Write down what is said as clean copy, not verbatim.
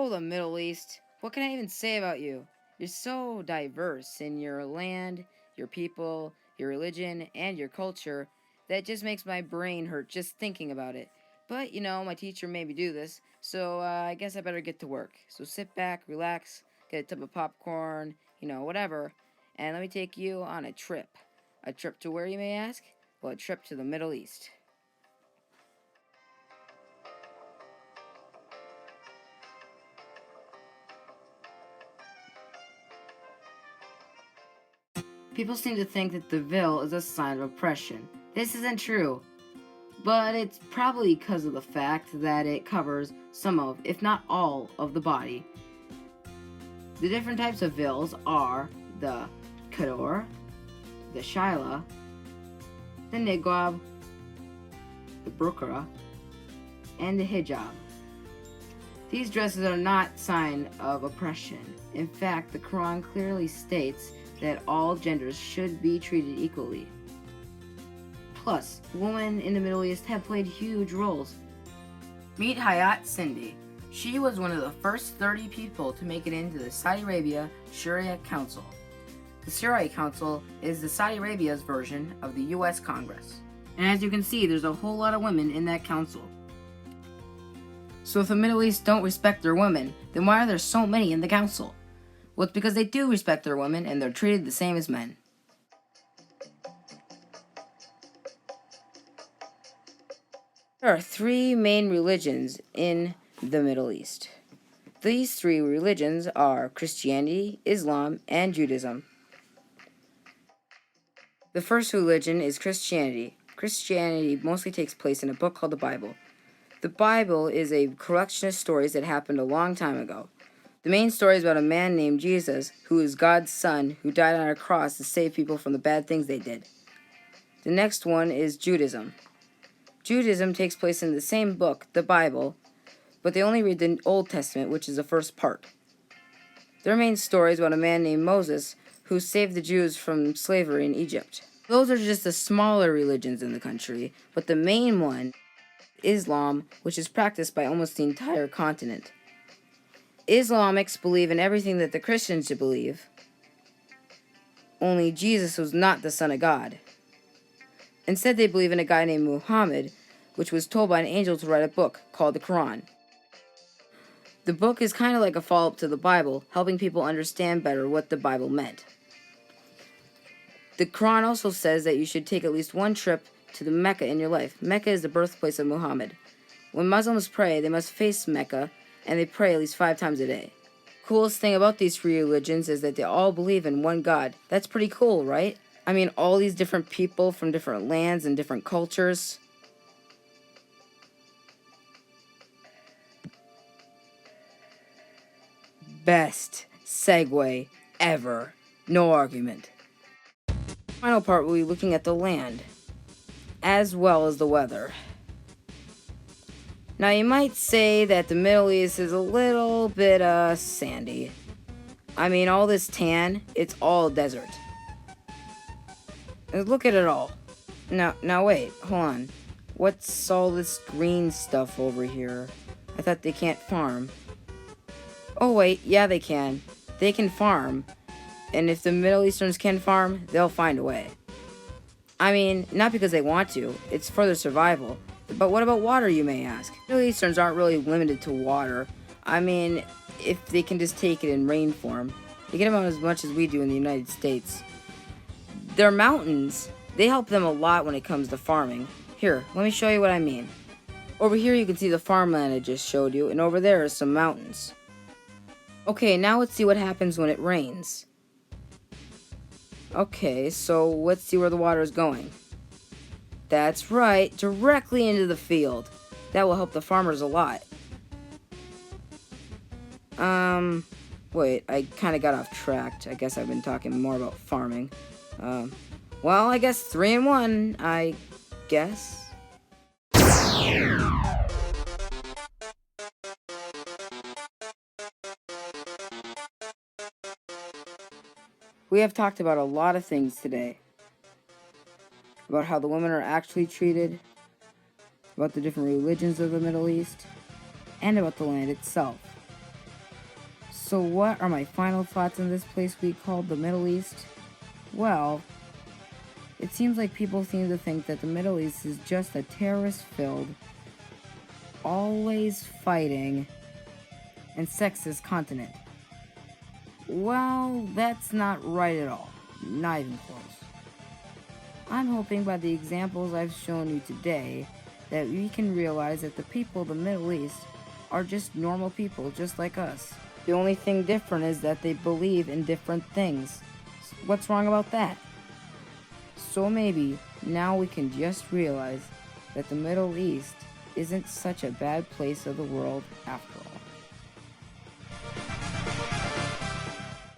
Oh, the Middle East. What can I even say about you? You're so diverse in your land, your people, your religion, and your culture that just makes my brain hurt just thinking about it. But, my teacher made me do this, so I guess I better get to work. So sit back, relax, get a tub of popcorn, whatever, and let me take you on a trip. A trip to where, you may ask? Well, a trip to the Middle East. People seem to think that the veil is a sign of oppression. This isn't true, but it's probably because of the fact that it covers some of, if not all, of the body. The different types of veils are the Kador, the Shaila, the Niqab, the Burqa, and the Hijab. These dresses are not sign of oppression. In fact, the Quran clearly states that all genders should be treated equally. Plus, women in the Middle East have played huge roles. Meet Hayat Sindi. She was one of the first 30 people to make it into the Saudi Arabia Sharia Council. The Sharia Council is the Saudi Arabia's version of the US Congress. And as you can see, there's a whole lot of women in that council. So if the Middle East don't respect their women, then why are there so many in the council? Well, it's because they do respect their women and they're treated the same as men. There are three main religions in the Middle East. These three religions are Christianity, Islam, and Judaism. The first religion is Christianity. Christianity mostly takes place in a book called the Bible. The Bible is a collection of stories that happened a long time ago. The main story is about a man named Jesus, who is God's son, who died on a cross to save people from the bad things they did. The next one is Judaism. Judaism takes place in the same book, the Bible, but they only read the Old Testament, which is the first part. Their main story is about a man named Moses, who saved the Jews from slavery in Egypt. Those are just the smaller religions in the country, but the main one, Islam, which is practiced by almost the entire continent. Islamics believe in everything that the Christians believe, only Jesus was not the Son of God. Instead, they believe in a guy named Muhammad, which was told by an angel to write a book called the Quran. The book is kind of like a follow-up to the Bible, helping people understand better what the Bible meant. The Quran also says that you should take at least one trip to the Mecca in your life. Mecca is the birthplace of Muhammad. When Muslims pray, they must face Mecca, and they pray at least 5 times a day. Coolest thing about these three religions is that they all believe in one God. That's pretty cool, right? I mean, all these different people from different lands and different cultures. Best segue ever. No argument. Final part, we'll be looking at the land, as well as the weather. Now, you might say that the Middle East is a little bit, sandy. I mean, all this tan, it's all desert. Look at it all. Now wait, hold on. What's all this green stuff over here? I thought they can't farm. Oh wait, yeah they can. They can farm. And if the Middle Easterns can farm, they'll find a way. I mean, not because they want to, it's for their survival. But what about water, you may ask? Middle Easterns aren't really limited to water. I mean, if they can just take it in rain form. They get about as much as we do in the United States. Their mountains, they help them a lot when it comes to farming. Here, let me show you what I mean. Over here you can see the farmland I just showed you, and over there is some mountains. Okay, now let's see what happens when it rains. Okay, so let's see where the water is going. That's right, directly into the field. That will help the farmers a lot. Wait, I kind of got off track. I guess I've been talking more about farming. Well, I guess 3 in 1, I guess. We have talked about a lot of things today. About how the women are actually treated, about the different religions of the Middle East, and about the land itself. So what are my final thoughts on this place we call the Middle East? Well, it seems like people seem to think that the Middle East is just a terrorist-filled, always fighting, and sexist continent. Well, that's not right at all. Not even close. I'm hoping by the examples I've shown you today that we can realize that the people of the Middle East are just normal people just like us. The only thing different is that they believe in different things. What's wrong about that? So maybe now we can just realize that the Middle East isn't such a bad place of the world after all.